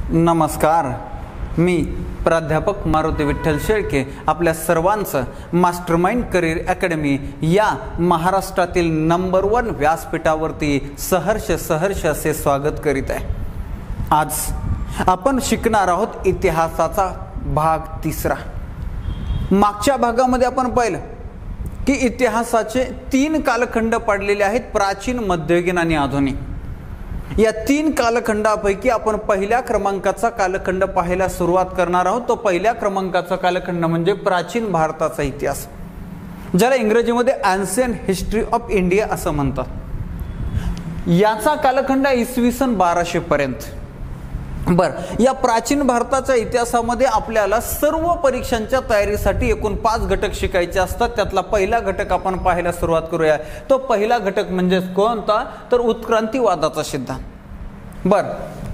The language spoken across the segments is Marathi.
नमस्कार, मी प्राध्यापक मारुती विठ्ठल शेळके आपल्या सर्वांचं मास्टरमाइंड करिअर अकॅडमी या महाराष्ट्रातील नंबर 1 व्यासपीठावरती सहर्ष असे स्वागत करीत आहे। आज आपण शिकणार आहोत इतिहासाचा भाग 3। मागच्या भागामध्ये आपण पाहिलं की इतिहासाचे 3 कालखंड पडलेले आहेत, प्राचीन, मध्ययुगीन आणि आधुनिक। या 3 कालखंडापैकी आपण पहिल्या क्रमांकाचा कालखंड पाहायला सुरुवात करणार आहोत। तो पहिल्या क्रमांकाचा कालखंड म्हणजे प्राचीन भारताचा इतिहास, ज्याला इंग्रजीमध्ये एन्शियंट हिस्ट्री ऑफ इंडिया असं म्हणतात। याचा कालखंड इसवी सन 1200 पर्यंत। या प्राचीन भारताच्या इतिहासामध्ये आपल्याला सर्व परीक्षांच्या तयारीसाठी एकूण 5 घटक शिकायचे असतात। त्यातला पहिला घटक आपण पाहायला सुरुवात करूया। तो पहिला घटक म्हणजे कोणता, तर उत्क्रांतीवादाचा सिद्धांत।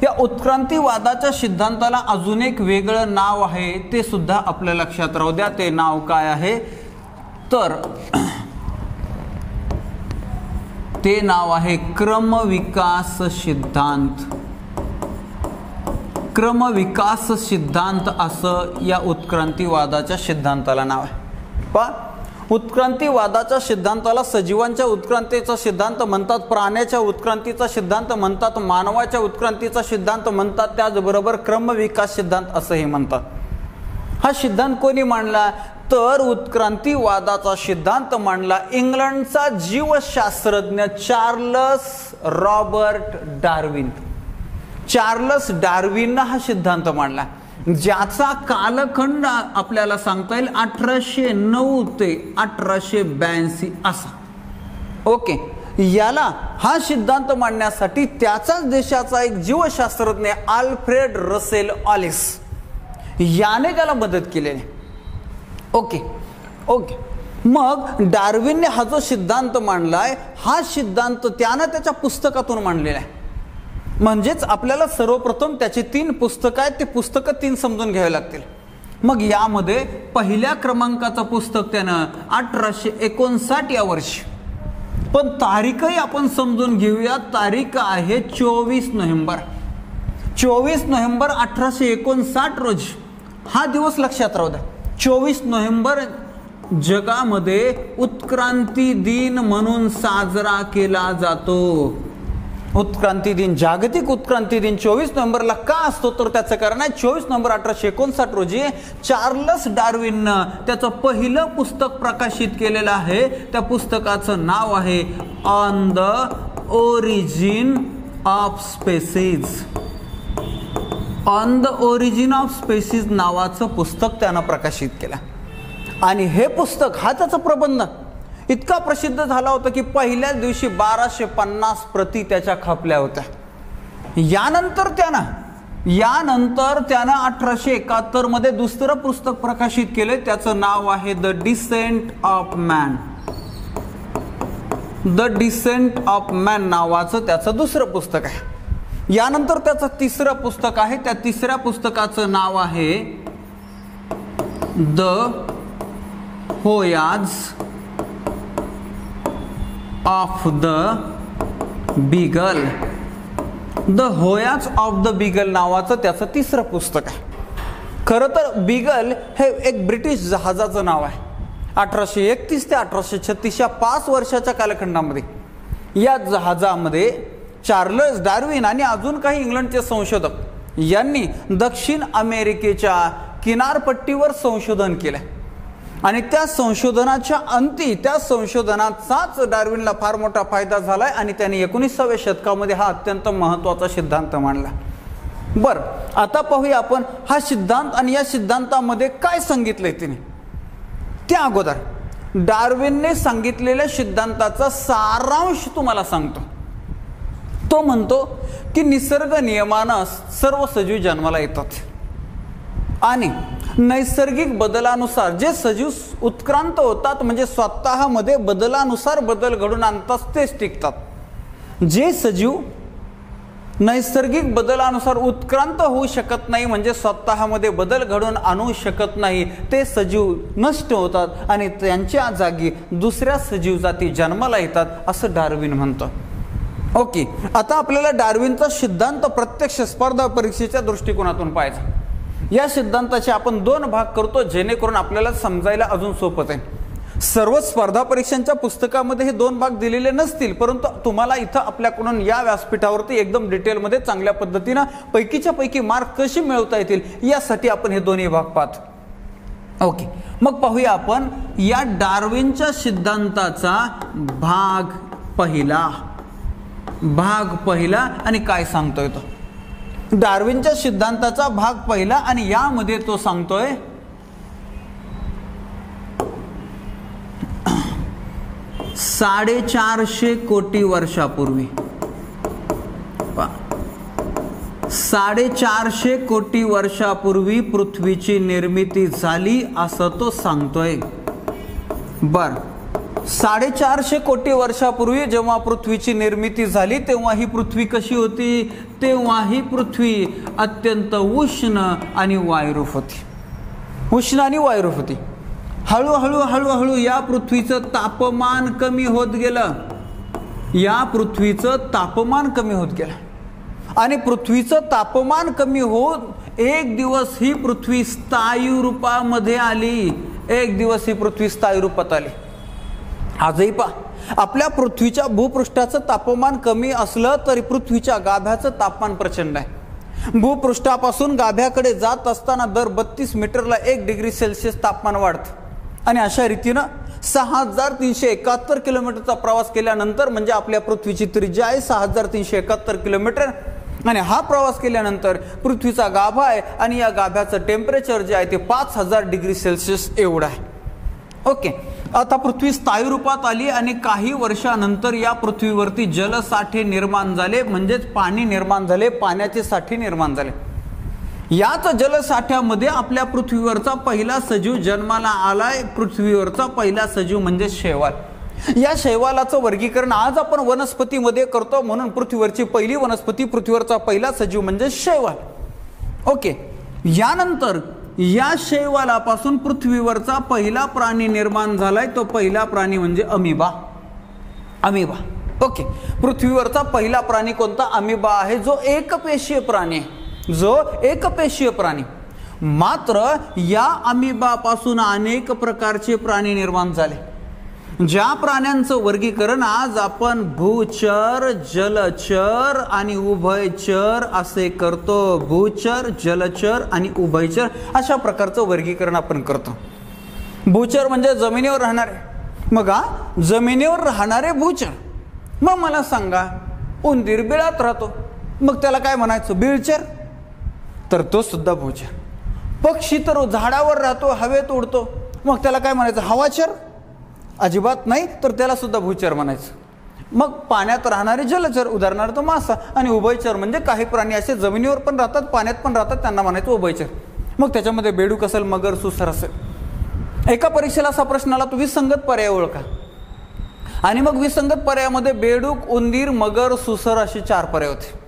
या उत्क्रांतीवादाच्या सिद्धांताला अजून एक वेगळं नाव आहे, ते सुद्धा आपल्या लक्षात राहू द्या। ते नाव काय आहे, तर ते नाव आहे क्रमविकास सिद्धांत। क्रमविकास सिद्धांत असं या उत्क्रांतीवादाच्या सिद्धांताला नाव आहे। उत्क्रांतीवादाच्या सिद्धांताला सजीवांच्या उत्क्रांतीचा सिद्धांत म्हणतात, प्राण्याच्या उत्क्रांतीचा सिद्धांत म्हणतात, मानवाच्या उत्क्रांतीचा सिद्धांत म्हणतात, त्याचबरोबर क्रमविकास सिद्धांत असंही म्हणतात। हा सिद्धांत कोणी मांडला, तर उत्क्रांतीवादाचा सिद्धांत मांडला इंग्लंडचा जीवशास्त्रज्ञ Charles Robert Darwin. Charles Darwin हा सिद्धांत मांडला, ज्याचा कालखंड आपल्याला सांगता येईल 1809 ते 1882 असा। ओके, याला हा सिद्धांत मांडण्यासाठी त्याचाच देशाचा एक जीवशास्त्रज्ञ अल्फ्रेड रसेल ऑलिस याने त्याला मदत केलेली। ओके, मग डार्विनने हा जो सिद्धांत मांडलाय, हा सिद्धांत त्यानं त्याच्या पुस्तकातून मांडलेला आहे। म्हणजेच आपल्याला सर्वप्रथम त्याची 3 पुस्तकं आहेत, ते पुस्तकं 3 समजून घ्यावे लागतील। मग यामध्ये पहिल्या क्रमांकाचं पुस्तक त्यानं 1859 या वर्षी, पण तारीखही आपण समजून घेऊया। तारीख आहे 24 नोव्हेंबर 1859 रोजी। हा दिवस लक्षात राहू द्या, 24 नोव्हेंबर जगामध्ये उत्क्रांती दिन म्हणून साजरा केला जातो। उत्क्रांती दिन, जागतिक उत्क्रांती दिन 24 नोव्हेंबरला का असतो, तर त्याचं कारण आहे 24 नोव्हेंबर 1859 रोजी चार्लस डार्विननं त्याचं पहिलं पुस्तक प्रकाशित केलेलं आहे। त्या पुस्तकाचं नाव आहे on the origin of species. On the origin of species नावाचं पुस्तक त्यानं प्रकाशित केलं। आणि हे पुस्तक, हा त्याचा प्रबंध इतका प्रसिद्ध झाला होता की पहिल्याच दिवशी 1250 प्रती त्याच्या खपल्या होत्या। यानंतर त्यानं 1871 मध्ये दुसरं पुस्तक प्रकाशित केले, त्याचं नाव आहे the descent of man. The descent of man नावाचं त्याचं दुसरं पुस्तक आहे। यानंतर त्याचं तिसरं पुस्तक आहे, त्या तिसऱ्या पुस्तकाचं नाव आहे the voyage of the Beagle. The voyage of the Beagle नावाचं त्याचं तिसरं पुस्तक आहे। खरं तर बीगल हे एक ब्रिटिश जहाजाचं नाव आहे। 1831 ते 1836 या 5 वर्षाच्या कालखंडामध्ये या जहाजामध्ये चार्लस डार्विन आणि अजून काही इंग्लंडचे संशोधक यांनी दक्षिण अमेरिकेच्या किनारपट्टीवर संशोधन केलं आणि त्या संशोधनाच्या अंती, त्या संशोधनाचाच डार्विनला फार मोठा फायदा झालाय आणि त्याने 19व्या शतकामध्ये हा अत्यंत महत्त्वाचा सिद्धांत मांडला। आता पाहूया आपण हा सिद्धांत आणि या सिद्धांतामध्ये काय सांगितलंय तिने। त्या अगोदर डार्विनने सांगितलेल्या सिद्धांताचा सारांश तुम्हाला सांगतो। तो म्हणतो की निसर्ग नियमानं सर्व सजीव जन्माला येतात आणि नैसर्गिक बदलानुसार जे सजीव उत्क्रांत होतात, म्हणजे स्वतःमध्ये बदलानुसार बदल घडून आणतात, तेच टिकतात। जे सजीव नैसर्गिक बदलानुसार उत्क्रांत होऊ शकत नाही, म्हणजे स्वतःमध्ये बदल घडून आणू शकत नाही, ते सजीव नष्ट होतात आणि त्यांच्या जागी दुसऱ्या सजीव जाती जन्माला येतात, असं डार्विन म्हणतो। ओके, आता आपल्याला डार्विनचा सिद्धांत प्रत्यक्ष स्पर्धा परीक्षेच्या दृष्टिकोनातून पाहायचा. या सिद्धांताचे आपण 2 भाग करतो जेणेकरून आपल्याला समजायला अजून सोपं आहे. सर्व स्पर्धा परीक्षांच्या पुस्तकामध्ये हे 2 भाग दिलेले नसतील, परंतु तुम्हाला इथं आपल्याकडून या व्यासपीठावरती एकदम डिटेलमध्ये चांगल्या पद्धतीनं पैकीच्या पैकी मार्क कसे मिळवता येतील यासाठी आपण हे दोन्ही भाग पाहतो. ओके, मग पाहूया आपण या डार्विनच्या सिद्धांताचा भाग पहिला आणि काय सांगतोय तो. डार्विनच्या सिद्धांताचा भाग पहिला आणि यामध्ये तो सांगतोय 450 कोटी वर्षापूर्वी 450 कोटी वर्षापूर्वी पृथ्वीची निर्मिती झाली असं तो सांगतोय. बर, 450 कोटी वर्षापूर्वी जेव्हा पृथ्वीची निर्मिती झाली तेव्हा ही पृथ्वी कशी होती? तेव्हा ही पृथ्वी अत्यंत उष्ण आणि वायुरूप होती. हळूहळू या पृथ्वीचं तापमान कमी होत गेलं. आणि पृथ्वीचं तापमान कमी होत एक दिवस ही पृथ्वी स्थायू रूपामध्ये आली. आजही पहा, आपल्या पृथ्वीच्या भूपृष्ठाचं तापमान कमी असलं तरी पृथ्वीच्या गाभ्याचं तापमान प्रचंड आहे. भूपृष्ठापासून गाभ्याकडे जात असताना दर 32 मीटरला 1 डिग्री सेल्सिअस तापमान वाढतं. आणि अशा रीतीनं 6371 किलोमीटरचा प्रवास केल्यानंतर, म्हणजे आपल्या पृथ्वीची त्रिज्या आहे 6371 किलोमीटर, आणि हा प्रवास केल्यानंतर पृथ्वीचा गाभा आहे आणि या गाभ्याचं टेम्परेचर जे आहे ते 5000 डिग्री सेल्सिअस एवढं आहे. ओके, आता पृथ्वी स्थायू रूपात आली आणि काही वर्षानंतर या पृथ्वीवरती जलसाठे निर्माण झाले, म्हणजेच पाणी निर्माण झाले, पाण्याचे साठे निर्माण झाले. याच जलसाठ्यामध्ये आपल्या पृथ्वीवरचा पहिला सजीव जन्माला आलाय. पृथ्वीवरचा पहिला सजीव म्हणजे शैवाल. या शैवालाचं वर्गीकरण आज आपण वनस्पतीमध्ये करतो, म्हणून पृथ्वीवरची पहिली वनस्पती, पृथ्वीवरचा पहिला सजीव म्हणजे शैवाल. ओके, यानंतर या शैवालापासून पृथ्वीवरचा पहिला प्राणी निर्माण झालाय. तो पहिला प्राणी म्हणजे अमिबा. ओके, पृथ्वीवरचा पहिला प्राणी कोणता? अमिबा आहे, जो एकपेशीय प्राणी. मात्र या अमिबापासून अनेक प्रकारचे प्राणी निर्माण झाले, ज्या प्राण्यांचं वर्गीकरण आज आपण भूचर, जलचर आणि उभयचर असे करतो. भूचर, जलचर आणि उभयचर अशा प्रकारचं वर्गीकरण आपण करतो. भूचर म्हणजे जमिनीवर राहणारे. मग जमिनीवर राहणारे भूचर. मग मला सांगा, उंदीर बिळात राहतो, मग त्याला काय म्हणायचं? बिळचर, तर तो सुद्धा भूचर. पक्षी तर झाडावर राहतो, हवेत उडतो, मग त्याला काय म्हणायचं? हवाचर? अजिबात नाही, तर त्याला सुद्धा भूचर म्हणायचं. मग पाण्यात राहणारे जलचर, उदाहरणार्थ मासा. आणि उभयचर म्हणजे काही प्राणी असे जमिनीवर पण राहतात, पाण्यात पण राहतात, त्यांना म्हणायचं उभयचर. मग त्याच्यामध्ये बेडूक असेल, मगर, सुसर असेल. एका परीक्षेला असा प्रश्न आला, तो विसंगत पर्याय ओळखा. आणि मग विसंगत पर्यायामध्ये बेडूक, उंदीर, मगर, सुसर असे 4 पर्याय होते.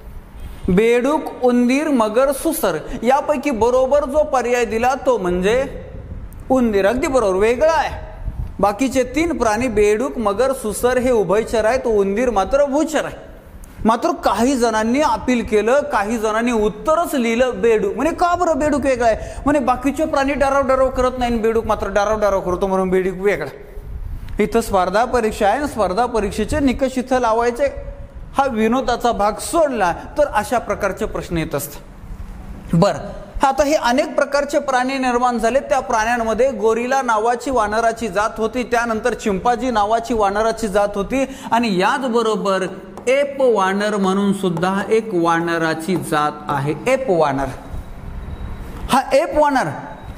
बेडूक, उंदीर, मगर, सुसर यापैकी बरोबर जो पर्याय दिला तो म्हणजे उंदीर. अगदी बरोबर, वेगळा आहे. बाकीचे 3 प्राणी बेडूक, मगर, सुसर हे उभयचर आहे, तो उंदीर मात्र भूचर आहे. मात्र काही जणांनी अपील केलं, काही जणांनी उत्तरच लिहिलं बेडूक. म्हणजे का बरं बेडूक वेगळा आहे? म्हणजे बाकीचे प्राणी डाराव करत नाही, बेडूक मात्र डाराव करतो, म्हणून बेडूक वेगळा. इथं स्पर्धा परीक्षा आहे, स्पर्धा परीक्षेचे निकष इथं लावायचे. हा विनोदाचा भाग सोडला तर अशा प्रकारचे प्रश्न येत असतात. बरं, आता हे अनेक प्रकारचे प्राणी निर्माण झाले. त्या प्राण्यांमध्ये गोरिला नावाची वानराची जात होती, त्यानंतर चिंपांझी नावाची वानराची जात होती, आणि याचबरोबर एप वानर म्हणून सुद्धा एक वानराची जात आहे. एप वानर. हा एप वानर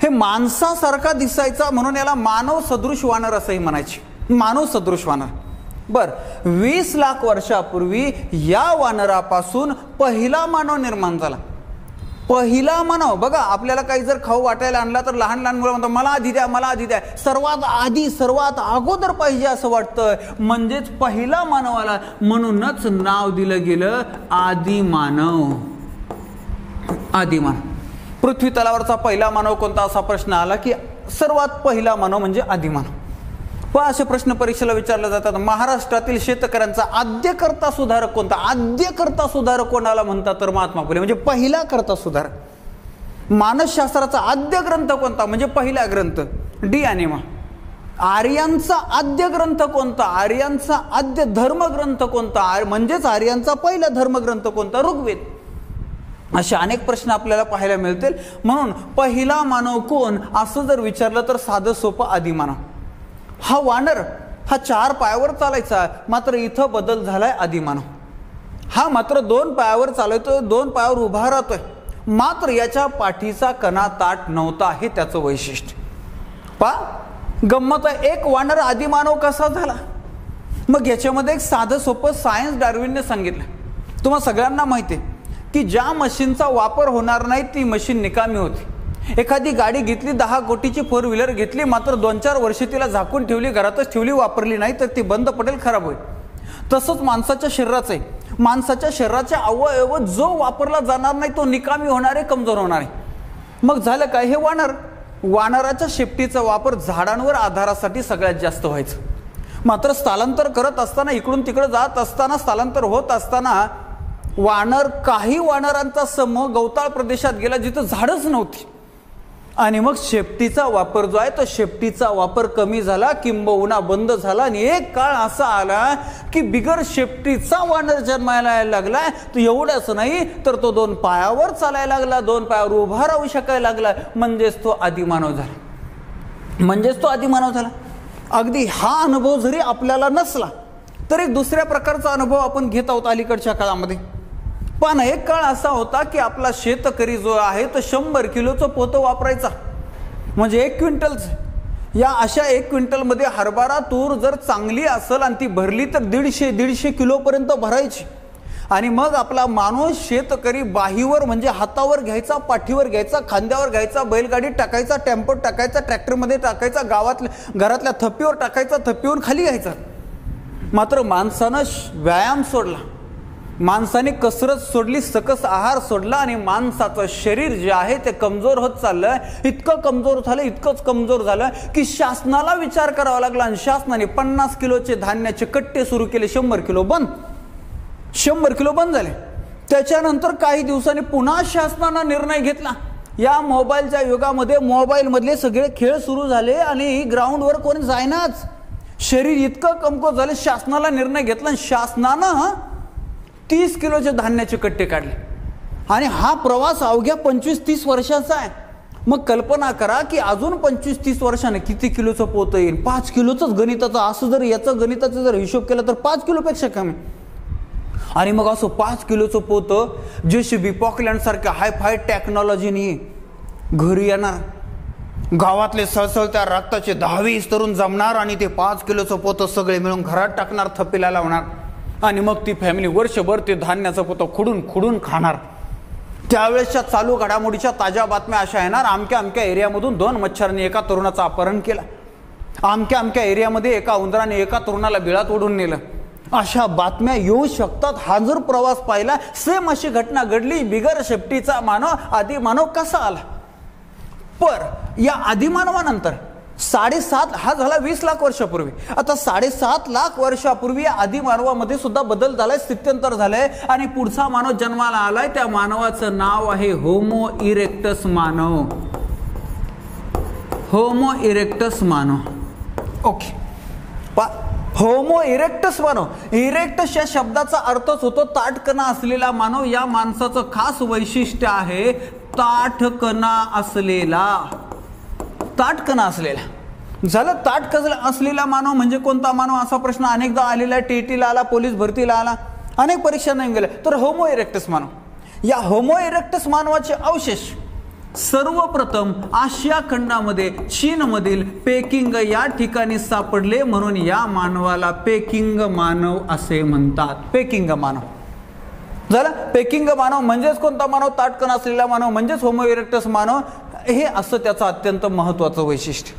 हे माणसासारखा दिसायचा, म्हणून याला मानव सदृश वानर असंही म्हणायचे. मानव सदृश वानर. बर, 20 लाख वर्षापूर्वी या वानरापासून पहिला मानव निर्माण झाला. पहिला मानव. बघा, आपल्याला काही जर खाऊ वाटायला आणला तर लहान लहान मुलं म्हणतात मला आधी द्या, मला आधी द्या. सर्वात अगोदर पाहिजे असं वाटतं. म्हणजेच पहिला मानवाला म्हणूनच नाव दिलं गेलं आदिमानव. आदिमानव. पृथ्वी तलावरचा पहिला मानव कोणता असा प्रश्न आला की सर्वात पहिला मानव म्हणजे आदिमानव. पण असे प्रश्न परीक्षेला विचारले जातात. महाराष्ट्रातील शेतकऱ्यांचा आद्यकर्ता सुधारक कोणता? आद्यकर्ता सुधारक कोणाला म्हणतात? तर महात्मा फुले, म्हणजे पहिला कर्ता सुधारक. मानसशास्त्राचा आद्य ग्रंथ कोणता? म्हणजे पहिला ग्रंथ डी ॲनिमा. आर्यांचा आद्य ग्रंथ कोणता? आर्यांचा आद्य धर्मग्रंथ कोणता? म्हणजेच आर्यांचा पहिला धर्मग्रंथ कोणता? ऋग्वेद. असे अनेक प्रश्न आपल्याला पाहायला मिळतील. म्हणून पहिला मानव कोण असं जर विचारलं तर साधं सोपं आदिमानव. हा वानर हा 4 पायावर चालायचा, मात्र इथं बदल झालाय आदिमानव. हा मात्र 2 पायावर चालतोय, 2 पायावर उभा राहतोय, मात्र याच्या पाठीचा कणा ताट नव्हता, हे त्याचं वैशिष्ट्य. गंमत आहे, एक वानर आदिमानव कसा झाला? मग याच्यामध्ये एक साधं सोपं सायन्स डार्विनने सांगितलं. तुम्हाला सगळ्यांना माहिती आहे की ज्या मशीनचा वापर होणार नाही ती मशीन निकामी होती. एखादी गाडी घेतली, 10 कोटीची 4 व्हीलर घेतली, मात्र 2-4 वर्ष तिला झाकून ठेवली, घरातच ठेवली, वापरली नाही तर ती बंद पडेल, खराब होईल. तसंच माणसाच्या शरीराचं आहे. माणसाच्या शरीराचे अवयव जो वापरला जाणार नाही तो निकामी होणार आहे, कमजोर होणार आहे. मग झालं काय? हे वानराच्या शेपटीचा वापर झाडांवर आधारासाठी सगळ्यात जास्त व्हायचं. मात्र स्थलांतर करत असताना, इकडून तिकडे जात असताना, स्थलांतर होत असताना काही वानरांचा समूह गवताळ प्रदेशात गेला जिथं झाडच नव्हती. आणि मग शेपटीचा वापर जो आहे तो शेपटीचा वापर कमी झाला, किंबहुना बंद झाला. आणि एक काळ असा आला की बिगर शेपटीचा वानर जन्मायला यायला लागलाय. तो एवढंच नाही तर तो 2 पायावर चालायला लागला, 2 पायावर उभा राहू शकायला लागला. म्हणजेच तो आदिमानव झाला. अगदी हा अनुभव जरी आपल्याला नसला तर एक दुसऱ्या प्रकारचा अनुभव आपण घेत आहोत अलीकडच्या काळामध्ये. पण एक काळ असा होता की आपला शेतकरी जो आहे तो 100 किलोचं पोतं वापरायचा, म्हणजे 1 क्विंटलचं. या अशा 1 क्विंटलमध्ये हरभरा तूर जर चांगली असेल आणि ती भरली तर 150 किलोपर्यंत भरायची. आणि मग आपला माणूस शेतकरी बाहीवर म्हणजे हातावर घ्यायचा, पाठीवर घ्यायचा, खांद्यावर घ्यायचा, बैलगाडीत टाकायचा, टेम्पोत टाकायचा, ट्रॅक्टरमध्ये टाकायचा, घरातल्या थप्पीवर टाकायचा, थप्पीवर खाली घ्यायचा. मात्र माणसानं व्यायाम सोडला, माणसाने कसरत सोडली, सकस आहार सोडला आणि माणसाचं शरीर जे आहे ते कमजोर होत चाललंय. इतकं कमजोर झालं की शासनाला विचार करावा लागला. आणि शासनाने 50 किलोचे धान्याचे कट्टे सुरू केले. 100 किलो बंद झाले. त्याच्यानंतर काही दिवसांनी पुन्हा शासनानं निर्णय घेतला. या मोबाईलच्या युगामध्ये मोबाईलमधले सगळे खेळ सुरू झाले आणि ग्राउंडवर कोणी जायनाच. शरीर इतकं कमकुवत झाले. शासनाला निर्णय घेतला. शासनानं 30 किलोचे धान्याचे कट्टे काढले. आणि हा प्रवास अवघ्या 25-30 वर्षाचा आहे. मग कल्पना करा की अजून 25-30 वर्षाने किती किलोचं पोतं येईल? 5 किलोचंच गणिताचं. असं जर याचं गणिताचं जर हिशोब केला तर 5 किलोपेक्षा कमी. आणि मग असं 5 किलोचं पोतं JCB, पॉकलँड सारख्या हायफाय टेक्नॉलॉजीनी घरी येणार. गावातले सळसळत्या रक्ताचे 10-20 तरुण जमणार आणि ते 5 किलोचं पोतं सगळे मिळून घरात टाकणार, थप्पीला लावणार. आणि मग ती फॅमिली वर्षभर ते धान्याचं पोतं खुडून खाणार. त्यावेळेसच्या चालू घडामोडीच्या ताज्या बातम्या अशा येणार, अमक्या एरियामधून 2 मच्छरांनी एका तरुणाचं अपहरण केलं, अमक्या एरियामध्ये एका उंदराने एका तरुणाला बिळात ओढून नेलं. अशा बातम्या येऊ शकतात. हा जर प्रवास पाहिला, सेम अशी घटना घडली. बिगर शेपटीचा मानव आदिमानव कसा आला? पर या आदिमानवानंतर 7.5 हा झाला 20 लाख वर्षापूर्वी. आता 7.5 लाख वर्षापूर्वी आदिमानवामध्ये सुद्धा बदल झालाय, स्थित्यंतर झालंय. आणि पुढचा मानव जन्माला आलाय. त्या मानवाचं नाव आहे होमो इरेक्टस मानव. होमो इरेक्टस मानव. ओके, होमो इरेक्टस मानव. इरेक्टस या शब्दाचा अर्थच होतो ताठकणा असलेला मानव. या माणसाचं खास वैशिष्ट्य आहे ताठकणा असलेला. झालं. ताठकणा असलेला मानव म्हणजे कोणता मानव? असा प्रश्न अनेकदा आलेला. टीटीला आला, पोलीस भरतीला आला, अनेक परीक्षा नाही गेल्या. तर होमो इरेक्टस मानव. या होमो इरेक्टस मानवाचे अवशेष सर्वप्रथम आशिया खंडामध्ये चीनमधील पेकिंग या ठिकाणी सापडले. म्हणून या मानवाला पेकिंग मानव असे म्हणतात. पेकिंग मानव झालं. पेकिंग मानव म्हणजेच कोणता मानव? ताठकणा असलेला मानव म्हणजेच होमो इरेक्टस मानव. हे असं त्याचं अत्यंत महत्वाचं वैशिष्ट्य.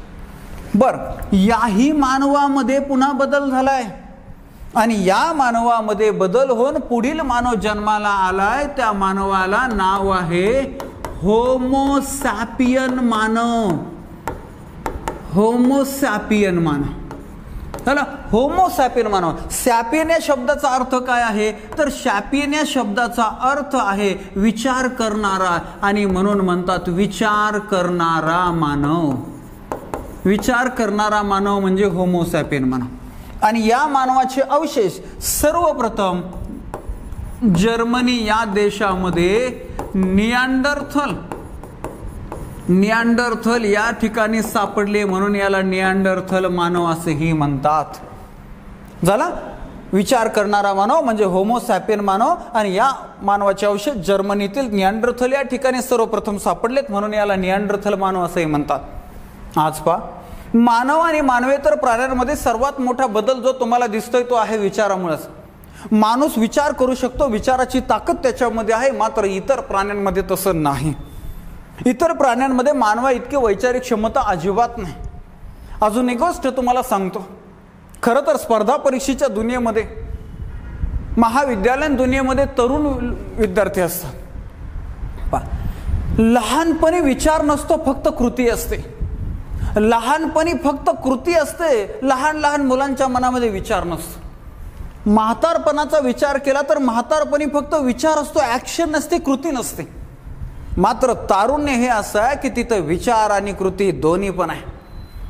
बरं, याही मानवामध्ये पुन्हा बदल झालाय. आणि या मानवामध्ये बदल होऊन पुढील मानव जन्माला आलाय. त्या मानवाला नाव आहे होमो सॅपियन मानव. होमो सॅपियन मानव. चला, होमो सॅपियन मानव. सॅपियन या शब्दाचा अर्थ काय आहे, तर सॅपियन या शब्दाचा अर्थ आहे विचार करणारा, आणि म्हणून म्हणतात विचार करणारा मानव. विचार करणारा मानव म्हणजे होमो सॅपियन मानव. आणि या मानवाचे अवशेष सर्वप्रथम जर्मनी या देशामध्ये निअँडरथल या ठिकाणी सापडले, म्हणून याला निअँडरथल मानव असेही म्हणतात. झाला, विचार करणारा मानव म्हणजे होमो सॅपियन मानव, आणि या मानवाचे अवशेष जर्मनीतील निअँडरथल या ठिकाणी सर्वप्रथम सापडलेत, म्हणून याला निअँडरथल मानव असेही म्हणतात. आज पहा, मानव आणि मानवेतर प्राण्यांमध्ये सर्वात मोठा बदल जो तुम्हाला दिसतोय तो आहे विचारामुळेच. माणूस विचार करू शकतो, विचाराची ताकद त्याच्यामध्ये आहे, मात्र इतर प्राण्यांमध्ये तसं नाही. इतर प्राण्यांमध्ये मानवा इतकी वैचारिक क्षमता अजिबात नाही. अजून एक गोष्ट तुम्हाला सांगतो, खरं तर स्पर्धा परीक्षेच्या दुनियेमध्ये, महाविद्यालयीन दुनियेमध्ये तरुण विद्यार्थी असतात. लहानपणी विचार नसतो, फक्त कृती असते. लहानपणी फक्त कृती असते, लहान लहान मुलांच्या मनामध्ये विचार नसतो. म्हातारपणाचा विचार केला तर म्हातारपणी फक्त विचार असतो, ॲक्शन नसते, कृती नसते. मात्र तारुण्य हे असं आहे की तिथं विचार आणि कृती दोन्ही पण आहे.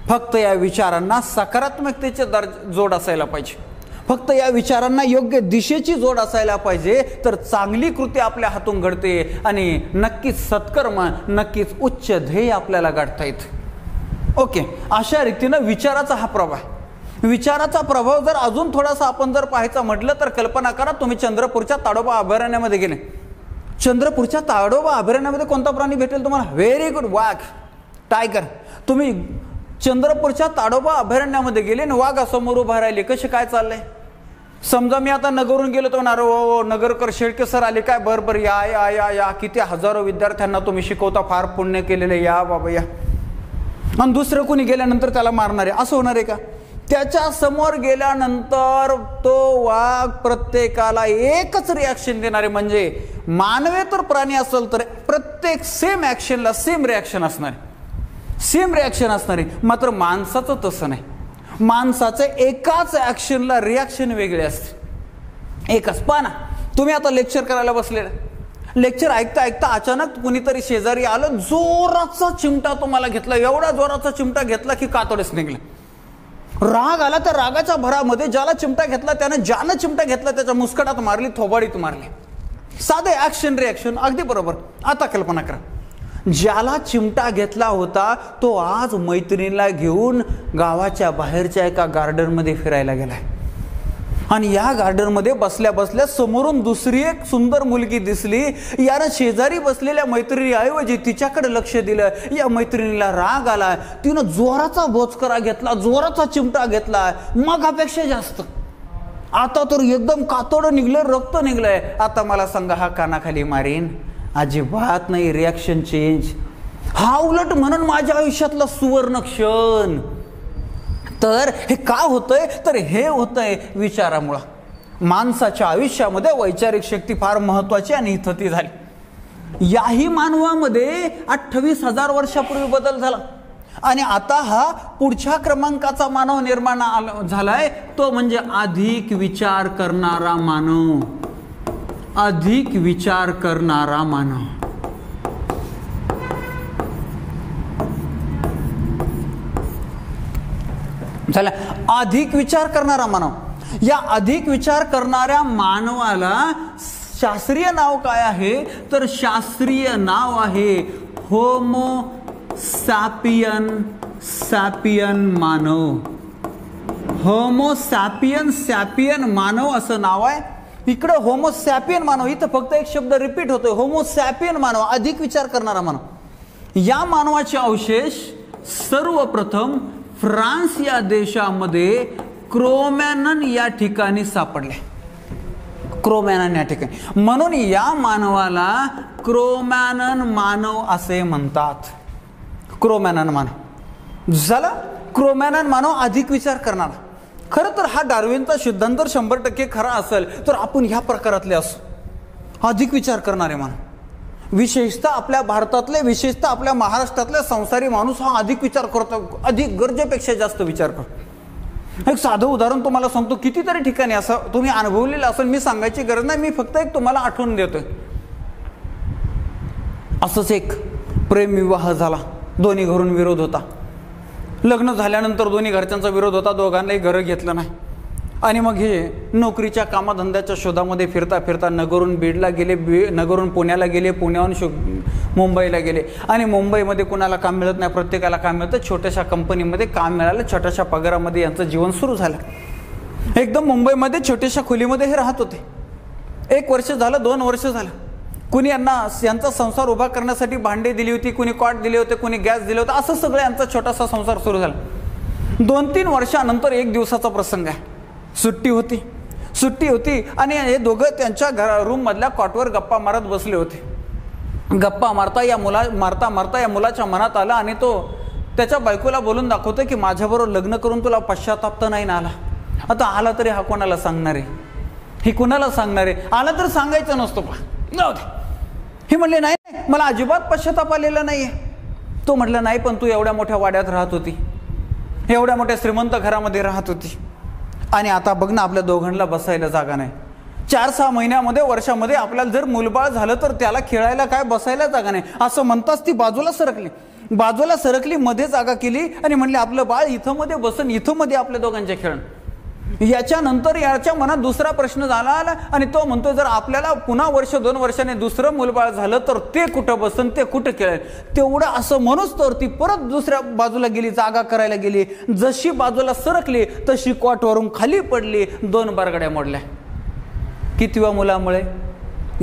फक्त या विचारांना सकारात्मकतेचे जोड असायला पाहिजे. फक्त या विचारांना योग्य दिशेची जोड असायला पाहिजे, तर चांगली कृती आपल्या हातून घडते आणि नक्कीच सत्कर्म, नक्कीच उच्च ध्येय आपल्याला गाठता येते. ओके, अशा रीतीनं विचाराचा हा प्रभाव आहे. विचाराचा प्रभाव जर अजून थोडासा आपण जर पाहायचा म्हटलं तर कल्पना करा, तुम्ही चंद्रपूरच्या ताडोबा अभयारण्यामध्ये गेले. चंद्रपूरच्या ताडोबा अभयारण्यामध्ये कोणता प्राणी भेटेल तुम्हाला? व्हेरी गुड, वाघ, टायगर. तुम्ही चंद्रपूरच्या ताडोबा अभयारण्यामध्ये गेले आणि वाघ समोर उभा राहिले, कसे काय चाललंय? समजा मी आता नगरहून गेलो तर म्हणणार, ओ नगरकर शेळके सर आले काय, बरं या या या या, किती हजारो विद्यार्थ्यांना तुम्ही शिकवता, फार पुण्य केलेले, या बाबा या. आणि दुसरं कोणी गेल्यानंतर त्याला मारणार आहे, असं होणार आहे का? त्याच्या समोर गेल्यानंतर तो वाघ प्रत्येकाला एकच रिॲक्शन देणारे, म्हणजे मानवे तर प्राणी असेल तर प्रत्येक सेम ॲक्शनला सेम रिॲक्शन असणारे, सेम रिॲक्शन असणारे. मात्र माणसाचं तसं नाही. माणसाचे एकाच ॲक्शनला रिॲक्शन वेगळे असते, एकच. पहा ना, तुम्ही आता लेक्चर करायला बसलेलं, लेक्चर ऐकता ऐकता अचानक कुणीतरी शेजारी आलं, जोराचा चिमटा तुम्हाला घेतला, एवढा जोराचा चिमटा घेतला की कातडच निघलं. राग आला, तर रागाच्या भरामध्ये ज्याला चिमटा घेतला त्यानं, ज्यानं चिमटा घेतला त्याच्या मुस्कटात मारली, थोबाडीत मारली. साधे ॲक्शन रिॲक्शन, अगदी बरोबर. आता कल्पना करा, ज्याला चिमटा घेतला होता तो आज मैत्रिणीला घेऊन गावाच्या बाहेरच्या एका गार्डनमध्ये फिरायला गेलाय, आणि या गार्डनमध्ये बसल्या बसल्या समोरून दुसरी एक सुंदर मुलगी दिसली. यानं शेजारी बसलेल्या मैत्रिणीऐवजी तिच्याकडे लक्ष दिलं. या मैत्रिणीला राग आला, तिनं जोराचा बोचकरा घेतला, जोराचा चिमटा घेतला, मगापेक्षा जास्त. आता तर एकदम कातोडं निघलं, रक्त निघलंय. आता मला सांगा, हा कानाखाली मारीन? अजिबात नाही, रिॲक्शन चेंज. हा उलट म्हणून माझ्या आयुष्यातला सुवर्ण क्षण. तर हे का होतंय? तर हे होतंय विचारामुळं. माणसाच्या आयुष्यामध्ये वैचारिक शक्ती फार महत्वाची आणि इथं ती झाली. याही मानवामध्ये 28,000 वर्षापूर्वी बदल झाला, आणि आता हा पुढच्या क्रमांकाचा मानव निर्माण झालाय, तो म्हणजे अधिक विचार करणारा मानव. अधिक विचार करणारा मानव. चला, अधिक विचार करणारा मानव. या अधिक विचार करणाऱ्या मानवाला शास्त्रीय नाव काय आहे? तर शास्त्रीय नाव आहे होमो सॅपियन. सॅपियन मानव. होमो सॅपियन, सॅपियन मानव असं नाव आहे. इकडं होमो सॅपियन मानव, इथं फक्त एक शब्द रिपीट होतोय, होमो सॅपियन मानव, अधिक विचार करणारा मानव. या मानवाचे अवशेष सर्वप्रथम फ्रान्स या देशामध्ये क्रोमॅनन या ठिकाणी सापडले. क्रोमॅनन या ठिकाणी, म्हणून या मानवाला क्रोमॅनन मानव असे म्हणतात. क्रोमॅनन मानव झाला. क्रोमॅनन मानव अधिक विचार करणारा. खरं तर हा डार्विनचा सिद्धांत 100% खरा असेल तर आपण ह्या प्रकारातले असो, अधिक विचार करणारे मानव. विशेषतः आपल्या भारतातले, विशेषतः आपल्या महाराष्ट्रातले संसारी माणूस हा अधिक विचार करतो, अधिक गरजेपेक्षा जास्त विचार करतो. एक साधं उदाहरण तुम्हाला सांगतो, कितीतरी ठिकाणी असं तुम्ही अनुभवलेलं असेल, मी सांगायची गरज नाही, मी फक्त एक तुम्हाला आठवण देतोय. असंच एक प्रेमविवाह झाला, दोन्ही घरून विरोध होता. लग्न झाल्यानंतर दोन्ही घरच्यांचा विरोध होता, दोघांनाही घरं घेतलं नाही. आणि मग हे नोकरीच्या कामधंद्याच्या शोधामध्ये फिरता फिरता नगरून बीडला गेले, नगरून पुण्याला गेले, पुण्याहून मुंबईला गेले. आणि मुंबईमध्ये कुणाला काम मिळत नाही, प्रत्येकाला काम मिळतं. छोट्याशा कंपनीमध्ये काम मिळालं, छोट्याशा पगारामध्ये यांचं जीवन सुरू झालं. एकदम मुंबईमध्ये छोट्याशा खोलीमध्ये हे राहत होते. 1 वर्ष झालं, 2 वर्ष झालं. कुणी यांचा संसार उभा करण्यासाठी भांडे दिली होती, कुणी कॉट दिले होते, कुणी गॅस दिले होते, असं सगळं यांचा छोटासा संसार सुरू झाला. 2-3 वर्षानंतर एक दिवसाचा प्रसंग आहे. सुट्टी होती आणि हे दोघं त्यांच्या रूममधल्या कॉटवर गप्पा मारत बसले होते. गप्पा मारता या मुलाच्या मनात आलं आणि तो त्याच्या बायकोला बोलून दाखवतो की माझ्याबरोबर लग्न करून तुला पश्चाताप तर नाही ना आला. आता आला तरी हा कोणाला सांगणार आहे, ही कोणाला सांगणार आहे, आला तर सांगायचं नसतो पा. हे म्हणले नाही, मला अजिबात पश्चाताप आलेला नाहीये. तो म्हटलं नाही, पण तू एवढ्या मोठ्या वाड्यात राहत होती, एवढ्या मोठ्या श्रीमंत घरामध्ये राहत होती, आणि आता बघ ना, आपल्या दोघांना बसायला जागा नाही. 4-6 महिन्यामध्ये, वर्षामध्ये आपल्याला जर मुलबाळ झालं तर त्याला खेळायला काय, बसायला जागा नाही. असं म्हणताच ती बाजूला सरकली, मध्ये जागा केली आणि म्हणले आपलं बाळ इथं मध्ये बसन, इथं मध्ये आपल्या दोघांचे खेळण. याच्यानंतर याच्या मनात दुसरा प्रश्न झाला आणि तो म्हणतो जर आपल्याला पुन्हा 1-2 वर्षाने दुसरं मुलबाळ झालं तर ते कुठं बसन, ते कुठं खेळेल. तेवढं असं म्हणूच तर ती परत दुसऱ्या बाजूला गेली, जागा करायला गेली. जशी बाजूला सरकली तशी कॉटवरून खाली पडली, 2 बारगड्या मोडल्या. कितव्या मुलामुळे?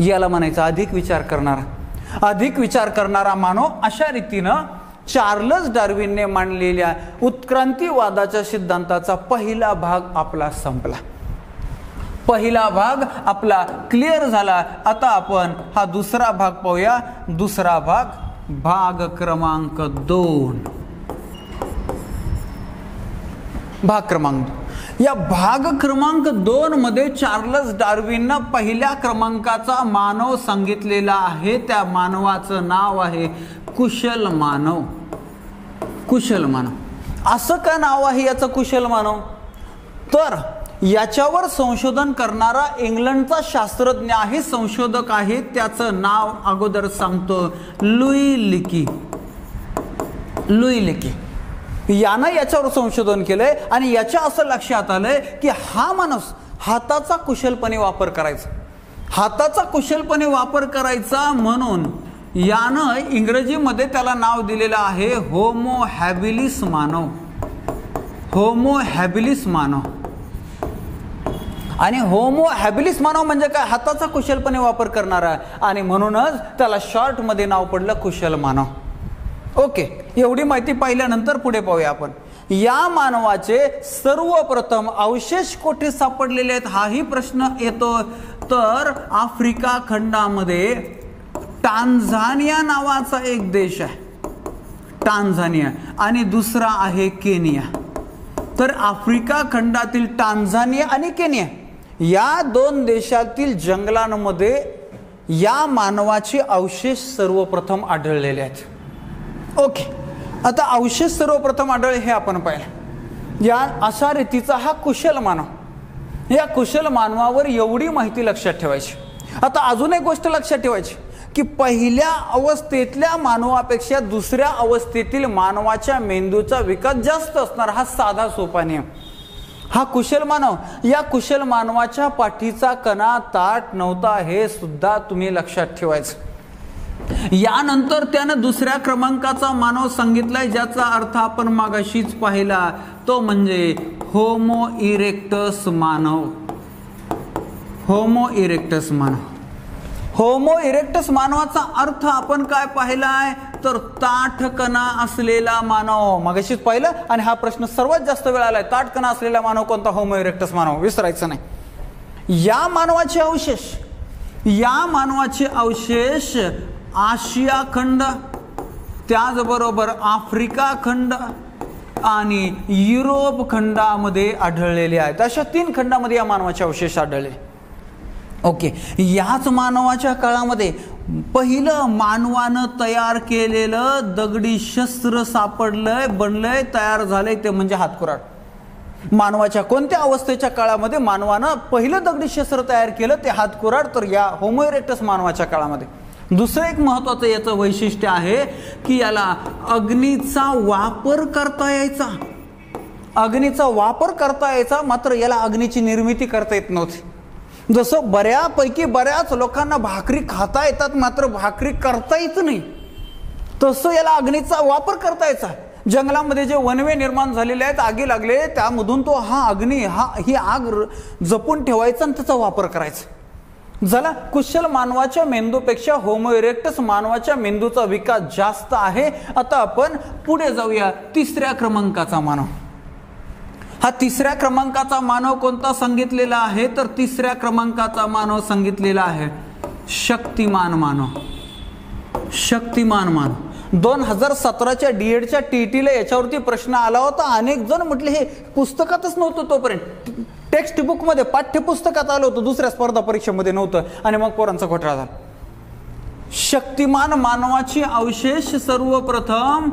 याला म्हणायचं अधिक विचार करणारा मानव. अशा रीतीनं चार्लस डार्विनने मांडलेल्या उत्क्रांतीवादाच्या सिद्धांताचा पहिला भाग आपला संपला. पहिला भाग आपला क्लिअर झाला. आता आपण हा दुसरा भाग पाहूया. दुसरा भाग क्रमांक 2. भाग क्रमांक 2. या भाग क्रमांक 2 मध्ये चार्लस डार्विननं पहिल्या क्रमांकाचा मानव सांगितलेला आहे. त्या मानवाचं नाव आहे कुशल मानव. असं का नाव आहे याचं, कुशल मानव? तर याच्यावर संशोधन करणारा इंग्लंडचा शास्त्रज्ञ आहे, संशोधक आहे. त्याचं नाव अगोदर सांगतो, लुई लिकी. यानं याच्यावर संशोधन केलंय आणि याच्या असं लक्षात आलंय की हा माणूस हाताचा कुशलपणे वापर करायचा म्हणून यानं इंग्रजीमध्ये त्याला नाव दिलेलं आहे होमो हॅबिलिस मानव. आणि होमो हॅबिलिस मानव म्हणजे काय? हाताचा कुशलपणे वापर करणारा. आणि म्हणूनच त्याला शॉर्ट मध्ये नाव पडलं कुशल मानव. ओके, एवढी माहिती पाहिल्यानंतर पुढे पाहूया आपण. या मानवाचे सर्वप्रथम अवशेष कुठे सापडलेले आहेत हाही प्रश्न येतो. तर आफ्रिका खंडामध्ये टांझानिया नावाचा एक देश आहे, टांझानिया, आणि दुसरा आहे केनिया. तर आफ्रिका खंडातील टांझानिया आणि केनिया या 2 देशातील जंगलांमध्ये या मानवाचे अवशेष सर्वप्रथम आढळलेले आहेत. ओके, आता अवशेष सर्वप्रथम आढळले हे आपण पाहिलं. या अशा रीतीचा हा कुशल मानव. या कुशल मानवावर एवढी माहिती लक्षात ठेवायची. आता अजून एक गोष्ट लक्षात ठेवायची की पहिल्या अवस्थेतल्या मानवापेक्षा दुसऱ्या अवस्थेतील मानवाच्या मेंदूचा विकास जास्त असणार. हा साधा सोपा नियम. हा कुशल मानव, या कुशल मानवाच्या पाठीचा कणा ताठ नव्हता हे सुद्धा तुम्ही लक्षात ठेवायचं. यानंतर त्यानं दुसऱ्या क्रमांकाचा मानव सांगितलाय ज्याचा अर्थ आपण मागाशीच पाहिला, तो म्हणजे होमो इरेक्टस मानव. होमो इरेक्टस मानवाचा अर्थ आपण काय पाहिलाय? तर ताठकणा असलेला मानव. मगाशीच पाहिलं आणि हा प्रश्न सर्वात जास्त वेळा आलाय. ताठकणा असलेला मानव कोणता? होमो इरेक्टस मानव. विसरायचं नाही. या मानवाचे अवशेष आशिया खंड, त्याचबरोबर आफ्रिका खंड आणि युरोप खंडामध्ये आढळलेले आहेत. अशा 3 खंडामध्ये या मानवाचे अवशेष आढळले. ओके, याच मानवाच्या काळामध्ये पहिलं मानवानं तयार केलेलं दगडी शस्त्र सापडलंय, बनलंय, तयार झालंय, ते म्हणजे हातकुराड. मानवाच्या कोणत्या अवस्थेच्या काळामध्ये मानवानं पहिलं दगडी शस्त्र तयार केलं ते हातकुराड, तर या होमो इरेक्टस मानवाच्या काळामध्ये. दुसरं एक महत्त्वाचं याचं वैशिष्ट्य आहे की याला अग्नीचा वापर करता यायचा. अग्नीचा वापर करता यायचा, मात्र याला अग्नीची निर्मिती करता येत नव्हती. जसं बऱ्याच लोकांना भाकरी खाता येतात मात्र भाकरी करता येत नाही, तसं याला अग्नीचा वापर करता यायचा. जंगलामध्ये जे वनवे निर्माण झालेले आहेत, आगी लागले, त्यामधून तो ही आग जपून ठेवायचा आणि त्याचा वापर करायचा. झाला. कुशल मानवाच्या मेंदूपेक्षा होमो इरेक्टस मानवाच्या मेंदूचा विकास जास्त आहे. आता आपण पुढे जाऊया. तिसऱ्या क्रमांकाचा मानव. हा तिसऱ्या क्रमांकाचा मानव कोणता सांगितलेला आहे, तर तिसऱ्या क्रमांकाचा मानव सांगितलेला आहे शक्तिमान मानव. शक्तिमान मानव 2017च्या डीएडच्या टीईटीला याच्यावरती प्रश्न आला होता. अनेक जण म्हटले हे पुस्तकातच नव्हतं, तोपर्यंत टेक्स्ट बुक मध्ये पाठ्यपुस्तकात आलं होतं, दुसऱ्या स्पर्धा परीक्षेमध्ये नव्हतं, आणि मग पोरांचा घोटाळा झाला. शक्तिमान मानवाची अवशेष सर्वप्रथम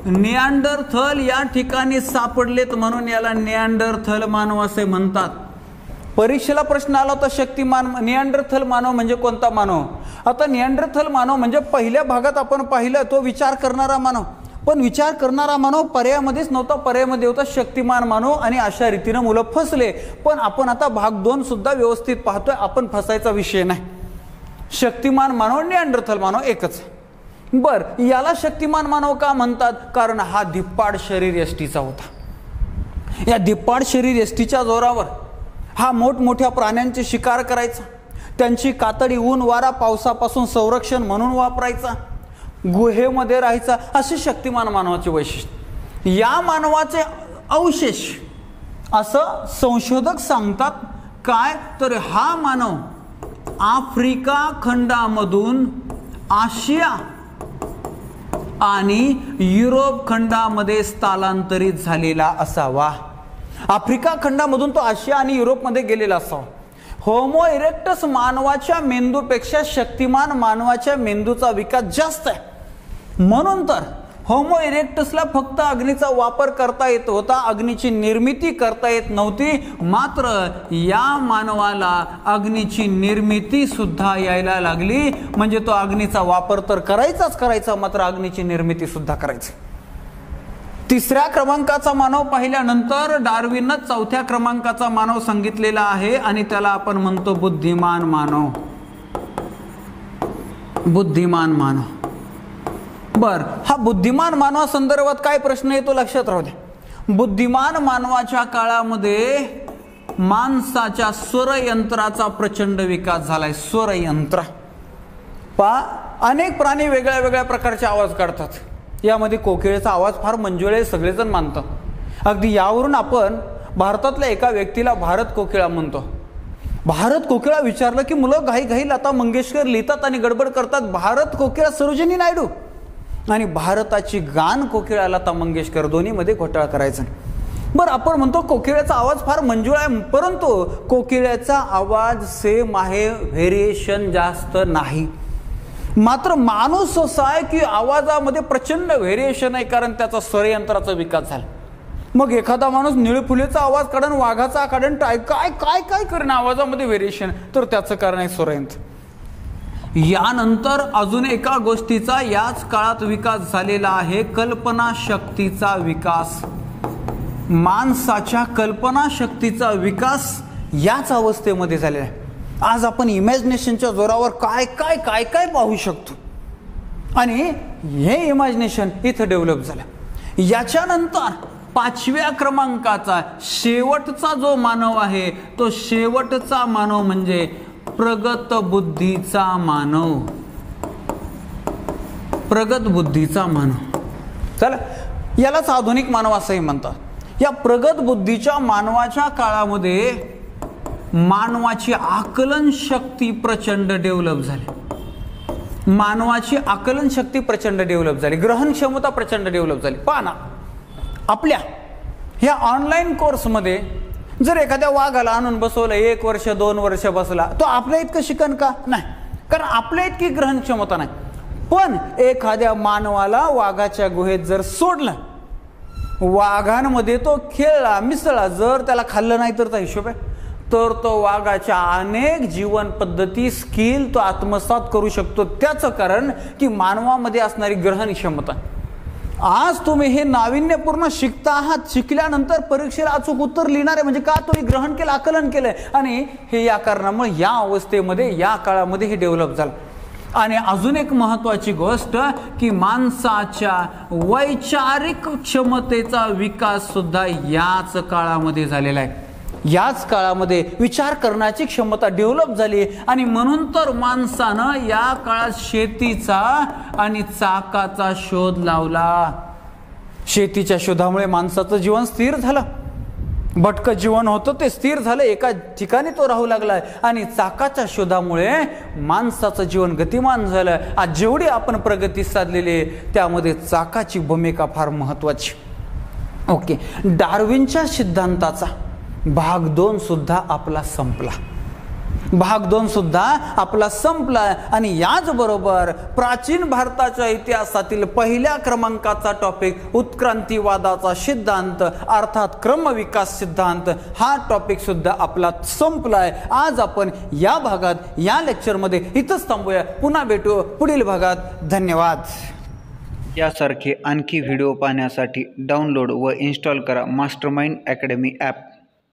निअँडरथल या ठिकाणी सापडलेत, म्हणून याला निअँडरथल मानव असे म्हणतात. परीक्षेला प्रश्न आला होता शक्तिमान निअँडरथल मानव म्हणजे कोणता मानव. आता निअँडरथल मानव म्हणजे पहिल्या भागात आपण पाहिलं तो विचार करणारा मानव, पण विचार करणारा मानव पर्यायामध्येच नव्हता, पर्यायामध्ये होता शक्तिमान मानव, आणि अशा रीतीने मुलं फसले. पण आपण आता भाग 2 सुद्धा व्यवस्थित पाहतोय, आपण फसायचा विषय नाही. शक्तिमान मानव निअँडरथल मानव एकच. बर, याला शक्तिमान मानव का म्हणतात, कारण हा धिप्पाड शरीर यष्टीचा होता. या धिप्पाड शरीर यष्टीच्या जोरावर हा मोठमोठ्या प्राण्यांची शिकार करायचा, त्यांची कातडी ऊन वारा पावसापासून संरक्षण म्हणून वापरायचा, गुहेमध्ये राहायचा. असे शक्तिमान मानवाचे वैशिष्ट्य. या मानवाचे अवशेष असं संशोधक सांगतात. काय तर हा मानव आफ्रिका खंडामधून आशिया आणि युरोप खंडामध्ये स्थलांतरित झालेला असावा. आफ्रिका खंडामधून तो आशिया आणि युरोपमध्ये गेलेला असावा. होमो इरेक्टस मानवाच्या मेंदूपेक्षा शक्तिमान मानवाच्या मेंदूचा विकास जास्त आहे. म्हणून तर होमो इरेक्टसला फक्त अग्नीचा वापर करता येत होता, अग्नीची निर्मिती करता येत नव्हती. मात्र या मानवाला अग्नीची निर्मिती सुद्धा यायला लागली. म्हणजे तो अग्नीचा वापर तर करायचा, मात्र अग्नीची निर्मिती सुद्धा करायची. तिसऱ्या क्रमांकाचा मानव पाहिल्यानंतर डार्विननं चौथ्या क्रमांकाचा मानव सांगितलेला आहे, आणि त्याला आपण म्हणतो बुद्धिमान मानव. बुद्धिमान मानव. बर, हा बुद्धिमान मानवा संदर्भात काय प्रश्न येतो लक्षात राहू द्या. बुद्धिमान मानवाच्या काळामध्ये माणसाच्या स्वरयंत्राचा प्रचंड विकास झालाय. स्वरयंत्र अनेक प्राणी वेगळ्या वेगळ्या प्रकारचे आवाज काढतात. यामध्ये कोकिळेचा आवाज फार मंजुळ आहे, सगळेजण मानतात. अगदी यावरून आपण भारतातल्या एका व्यक्तीला भारत कोकिळा म्हणतो. भारत कोकिळा विचारलं की मुलं घाई लता मंगेशकर लिहितात आणि गडबड करतात. भारत कोकिळा सरोजिनी नायडू, आणि भारताची गान कोकिळा लता मंगेशकर, दोन्हीमध्ये घोटाळा करायचा. बरं, आपण म्हणतो कोकिळ्याचा आवाज फार मंजूळ आहे, परंतु कोकिळ्याचा आवाज सेम आहे, व्हेरिएशन जास्त नाही. मात्र माणूस असा आहे की आवाजामध्ये प्रचंड व्हेरिएशन आहे, कारण त्याचा स्वरयंत्राचा विकास झाला. मग एखादा माणूस निळफुलेचा आवाज काढून, वाघाचा काढून, काय काय काय करणं आवाजामध्ये व्हेरिएशन, तर त्याचं कारण आहे स्वरयंत्र. यानंतर अजून एका गोष्टीचा याच काळात विकास झालेला आहे, कल्पना शक्तीचा विकास. माणसाच्या कल्पना शक्तीचा विकास याच अवस्थेमध्ये झालेला आहे. आज आपण इमॅजिनेशनच्या जोरावर काय काय काय काय पाहू शकतो, आणि हे इमॅजिनेशन इथं डेव्हलप झालं. याच्यानंतर 5व्या क्रमांकाचा शेवटचा जो मानव आहे, तो शेवटचा मानव म्हणजे प्रगत बुद्धीचा मानव. प्रगत बुद्धीचा मानव. चला, यालाच आधुनिक मानव असंही म्हणतात. या प्रगत बुद्धीच्या मानवाच्या काळामध्ये मानवाची आकलन शक्ती प्रचंड डेव्हलप झाली. मानवाची आकलन शक्ती प्रचंड डेव्हलप झाली, ग्रहण क्षमता प्रचंड डेव्हलप झाली. पहा ना, आपल्या ह्या ऑनलाईन कोर्समध्ये जर एखाद्या वाघाला आणून बसवलं, 1 वर्ष 2 वर्ष बसला, तो आपल्या इतकं शिकन का? नाही, कारण आपल्या इतकी ग्रहण क्षमता नाही. पण एखाद्या मानवाला वाघाच्या गुहेत जर सोडलं वाघांमध्ये तो खेळला मिसळला, जर त्याला खाल्लं नाही तर हिशोब आहे, तर तो वाघाच्या अनेक जीवन पद्धती स्किल तो आत्मसात करू शकतो. त्याचं कारण की मानवामध्ये असणारी ग्रहण क्षमता. आज तुम्ही हे नाविन्यपूर्ण शिकता आहात, शिकल्यानंतर परीक्षेला अचूक उत्तर लिहिणार आहे म्हणजे का, तुम्ही ग्रहण केलं, आकलन केलंय, आणि हे या कारणामुळे या अवस्थेमध्ये या काळामध्ये हे डेव्हलप झालं. आणि अजून एक महत्त्वाची गोष्ट की माणसाच्या वैचारिक क्षमतेचा विकास सुद्धा याच काळामध्ये झालेला आहे. याच काळामध्ये विचार करण्याची क्षमता डेव्हलप झाली आणि म्हणून तर माणसानं या काळात शेतीचा आणि चाकाचा शोध लावला. शेतीच्या शोधामुळे माणसाचं जीवन स्थिर झालं, भटकं जीवन होतं ते स्थिर झालं, एका ठिकाणी तो राहू लागलाय. आणि चाकाच्या शोधामुळे माणसाचं जीवन गतिमान झालं. आज जेवढी आपण प्रगती साधलेली आहे त्यामध्ये चाकाची भूमिका फार महत्त्वाची. ओके, डार्विनच्या सिद्धांताचा भाग 2 सुद्धा आपला संपला. भाग 2 सुद्धा आपला संपला. आणि याचबरोबर प्राचीन भारताच्या इतिहासातील पहिल्या क्रमांकाचा टॉपिक उत्क्रांतीवादाचा सिद्धांत अर्थात क्रमविकास सिद्धांत हा टॉपिक सुद्धा आपला संपलाय. आज आपण या भागात या लेक्चरमध्ये इथंच थांबूया. पुन्हा भेटू पुढील भागात. धन्यवाद. यासारखे आणखी व्हिडिओ पाहण्यासाठी डाउनलोड व इन्स्टॉल करा मास्टरमाइंड अकॅडमी ॲप.